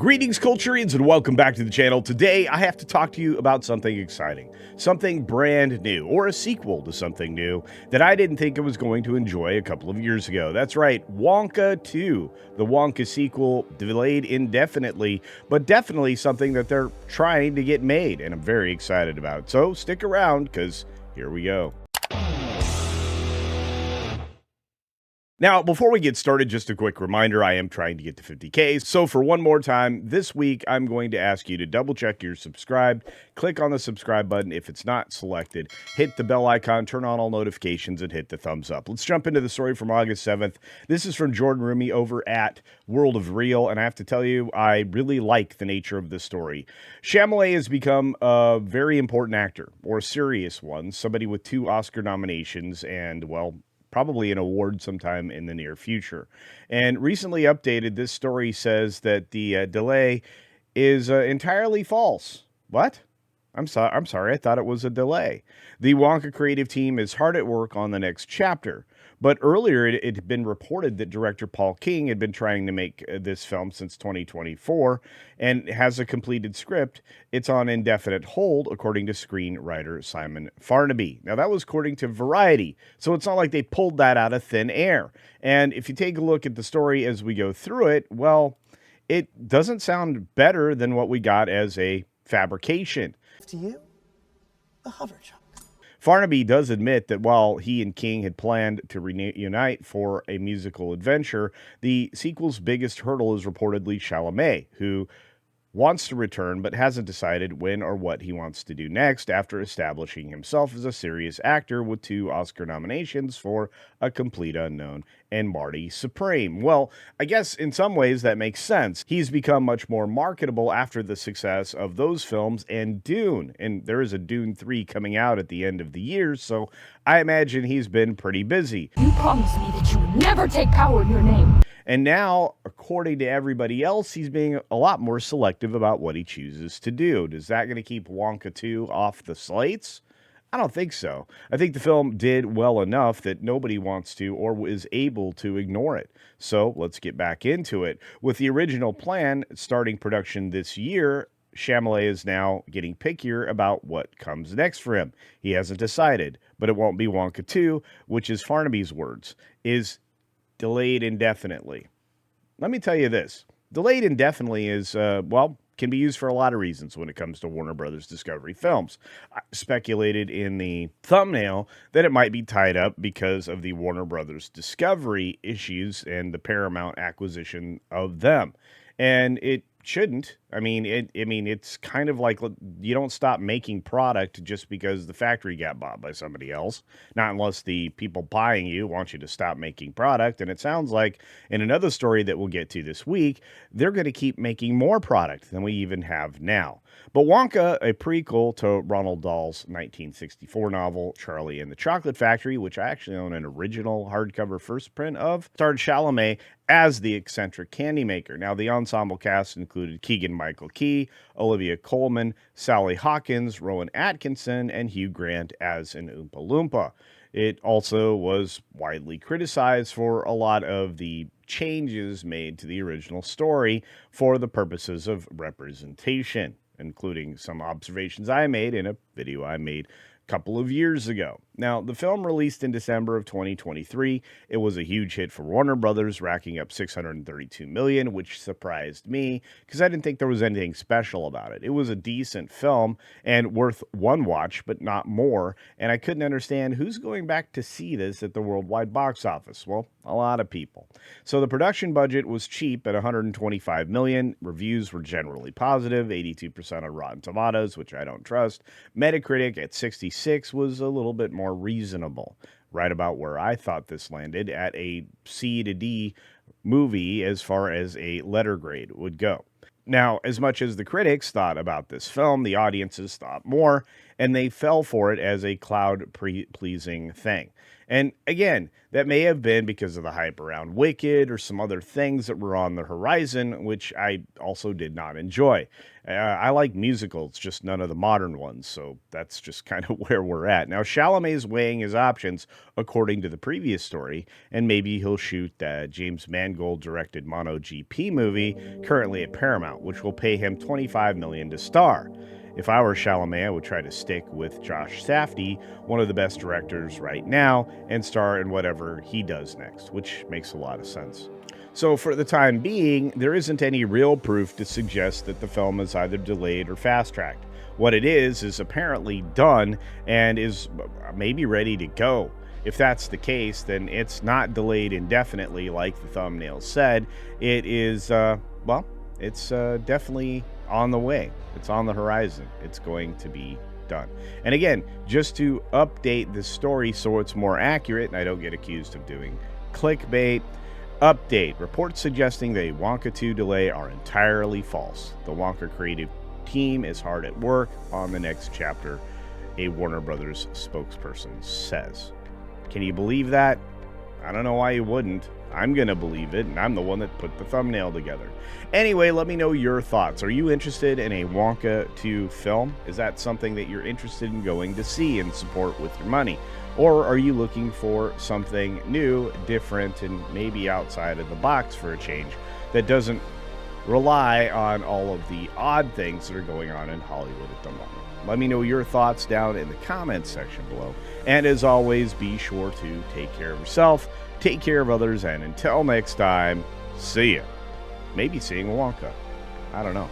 Greetings, Culturians, and welcome back to the channel. Today, I have to talk to you about something exciting, something brand new, or a sequel to something new that I didn't think I was going to enjoy a couple of years ago. That's right, Wonka 2, the Wonka sequel, delayed indefinitely, but definitely something that they're trying to get made, and I'm very excited about. So stick around, because here we go. Now, before we get started, just a quick reminder, I am trying to get to 50K. So for one more time, this week, I'm going to ask you to double check you're subscribed. Click on the subscribe button if it's not selected. Hit the bell icon, turn on all notifications, and hit the thumbs up. Let's jump into the story from August 7th. This is from Jordan Rumi over at World of Real, and I have to tell you, I really like the nature of this story. Chalamet has become a very important actor, or a serious one, somebody with 2 Oscar nominations and, well, probably an award sometime in the near future. And recently updated, this story says that the delay is entirely false. What? I'm sorry, I thought it was a delay. The Wonka creative team is hard at work on the next chapter. But earlier, it had been reported that director Paul King had been trying to make this film since 2024 and has a completed script. It's on indefinite hold, according to screenwriter Simon Farnaby. Now, that was according to Variety, so it's not like they pulled that out of thin air. And if you take a look at the story as we go through it, well, it doesn't sound better than what we got as a fabrication. To you, the hover truck. Farnaby does admit that while he and King had planned to reunite for a musical adventure, the sequel's biggest hurdle is reportedly Chalamet, who wants to return but hasn't decided when or what he wants to do next after establishing himself as a serious actor with 2 Oscar nominations for A Complete Unknown and Marty Supreme. Well, I guess in some ways that makes sense. He's become much more marketable after the success of those films and Dune, and there is a Dune 3 coming out at the end of the year, so I imagine he's been pretty busy. You promised me that you would never take power in your name. And now, according to everybody else, he's being a lot more selective about what he chooses to do. Is that going to keep Wonka 2 off the slates? I don't think so. I think the film did well enough that nobody wants to or is able to ignore it. So let's get back into it. With the original plan starting production this year, Chalamet is now getting pickier about what comes next for him. He hasn't decided, but it won't be Wonka 2, which is Farnaby's words, is delayed indefinitely. Let me tell you this. Delayed indefinitely is, can be used for a lot of reasons when it comes to Warner Brothers Discovery films. I speculated in the thumbnail that it might be tied up because of the Warner Brothers Discovery issues and the Paramount acquisition of them. And it shouldn't. I mean, it's kind of like you don't stop making product just because the factory got bought by somebody else. Not unless the people buying you want you to stop making product. And it sounds like in another story that we'll get to this week, they're going to keep making more product than we even have now. But Wonka, a prequel to Roald Dahl's 1964 novel, Charlie and the Chocolate Factory, which I actually own an original hardcover first print of, starred Chalamet as the eccentric candy maker. Now, the ensemble cast included Keegan-Michael Key, Olivia Colman, Sally Hawkins, Rowan Atkinson, and Hugh Grant as an Oompa Loompa. It also was widely criticized for a lot of the changes made to the original story for the purposes of representation, including some observations I made in a video I made a couple of years ago. Now, the film released in December of 2023. It was a huge hit for Warner Brothers, racking up $632 million, which surprised me because I didn't think there was anything special about it. It was a decent film and worth one watch, but not more. And I couldn't understand who's going back to see this at the worldwide box office. Well, a lot of people. So the production budget was cheap at $125 million. Reviews were generally positive, 82% on Rotten Tomatoes, which I don't trust. Metacritic at 66 was a little bit more reasonable, right about where I thought this landed at a C to D movie as far as a letter grade would go. Now, as much as the critics thought about this film, the audiences thought more, and they fell for it as a crowd-pleasing thing. And again, that may have been because of the hype around Wicked or some other things that were on the horizon, which I also did not enjoy. I like musicals, just none of the modern ones, so that's just kind of where we're at. Now, Chalamet's weighing his options according to the previous story, and maybe he'll shoot the James Mangold directed MotoGP movie currently at Paramount, which will pay him $25 million to star. If I were Chalamet, I would try to stick with Josh Safdie, one of the best directors right now, and star in whatever he does next, which makes a lot of sense. So for the time being, there isn't any real proof to suggest that the film is either delayed or fast-tracked. What it is apparently done and is maybe ready to go. If that's the case, then it's not delayed indefinitely like the thumbnail said. It is, it's definitely on the way. It's on the horizon. It's going to be done. And again, just to update the story so it's more accurate and I don't get accused of doing clickbait, update. Reports suggesting the Wonka 2 delay are entirely false. The Wonka creative team is hard at work on the next chapter, a Warner Brothers spokesperson says. Can you believe that? I don't know why you wouldn't. I'm going to believe it, and I'm the one that put the thumbnail together. Anyway, let me know your thoughts. Are you interested in a Wonka 2 film? Is that something that you're interested in going to see and support with your money? Or are you looking for something new, different, and maybe outside of the box for a change that doesn't rely on all of the odd things that are going on in Hollywood at the moment? Let me know your thoughts down in the comments section below. And as always, be sure to take care of yourself, take care of others, and until next time, see ya. Maybe seeing Wonka. I don't know.